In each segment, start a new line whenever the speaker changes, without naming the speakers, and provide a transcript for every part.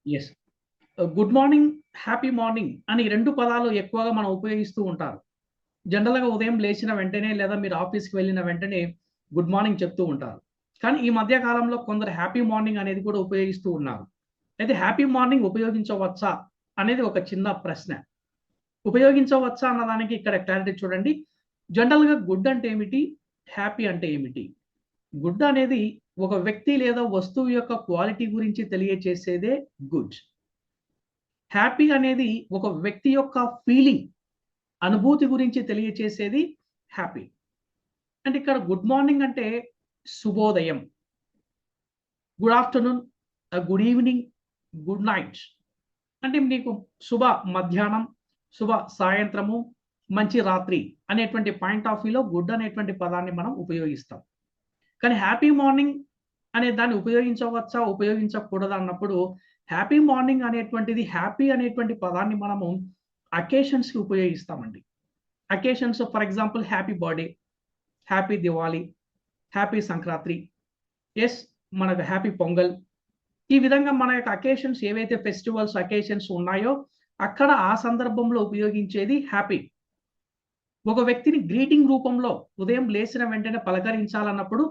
Yes. Good morning, happy morning అని 2 పదాలు ఎక్కువగా మనం ఉపయోగిస్తూ ఉంటారు. జనరల్‌గా ఉదయం లేచిన వెంటనే లేదా మీరు ఆఫీస్‌కి వెళ్ళిన వెంటనే గుడ్ మార్నింగ్ చెప్తూ ఉంటారు. కానీ ఈ మధ్య కాలంలో కొందరు హ్యాపీ మార్నింగ్ అనేది కూడా ఉపయోగిస్తూ ఉన్నారు. అయితే హ్యాపీ మార్నింగ్ ఉపయోగించవచ్చా? అనేది ఒక చిన్న ప్రశ్న. ఉపయోగించవచ్చా అన్నదానికి ఇక్కడ క్లారిటీ చూడండి. జనరల్‌గా గుడ్ అంటే ఏమిటి? హ్యాపీ అంటే ఏమిటి? గుడ్ అనేది ఒక వ్యక్తి లేదా వస్తువు యొక్క క్వాలిటీ గురించి తెలియచేసేదే గుడ్. హ్యాపీ అనేది ఒక వ్యక్తి యొక్క ఫీలింగ్, అనుభూతి గురించి తెలియచేసేది హ్యాపీ. అంటే ఇక్కడ గుడ్ మార్నింగ్ అంటే శుభోదయం, good afternoon, good evening, good night. అంటే నీకు శుభ మధ్యాహ్నం, శుభ సాయంత్రము, మంచి రాత్రి అనేటువంటి పాయింట్ ఆఫ్ వ్యూలో గుడ్ అనేటువంటి పదాన్ని మనం ఉపయోగిస్తాం. కానీ హ్యాపీ మార్నింగ్ అనే దాన్ని ఉపయోగించవచ్చా? ఉపయోగించకూడదా? అన్నప్పుడు హ్యాపీ మార్నింగ్ అనేటువంటిది హ్యాపీ అనేటువంటి పదాన్ని మనము అకేషన్స్‌కి ఉపయోగిస్తామండి. Occasions for example happy birthday, happy Diwali, happy Sankranti, yes మనకు హ్యాపీ పొంగల్. ఈ విధంగా మన యొక్క అకేషన్స్ ఏవైతే ఫెస్టివల్స్, అకేషన్స్ ఉన్నాయో అక్కడ ఆ సందర్భంలో ఉపయోగించేది హ్యాపీ. ఒక వ్యక్తిని గ్రీటింగ్ రూపంలో ఉదయం లేసిన వెంటనే పలకరించాలన్నప్పుడు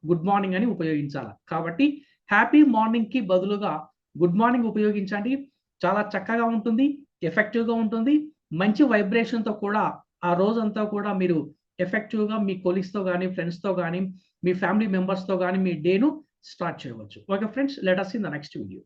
గుడ్ మార్నింగ్ అని ఉపయోగించాల. కాబట్టి హ్యాపీ మార్నింగ్‌కి బదులుగా గుడ్ మార్నింగ్ ఉపయోగించండి. చాలా చక్కగా ఉంటుంది. ఎఫెక్టివ్‌గా ఉంటుంది. మంచి వైబ్రేషన్‌తో కూడా ఆ రోజంతా కూడా మీరు ఎఫెక్టివ్‌గా మీ కొలీగ్స్‌తో గాని, ఫ్రెండ్స్‌తో గాని, మీ ఫ్యామిలీ మెంబర్స్‌తో గాని మీ డేను స్టార్ట్ చేయవచ్చు. Okay friends, let us see in the next video.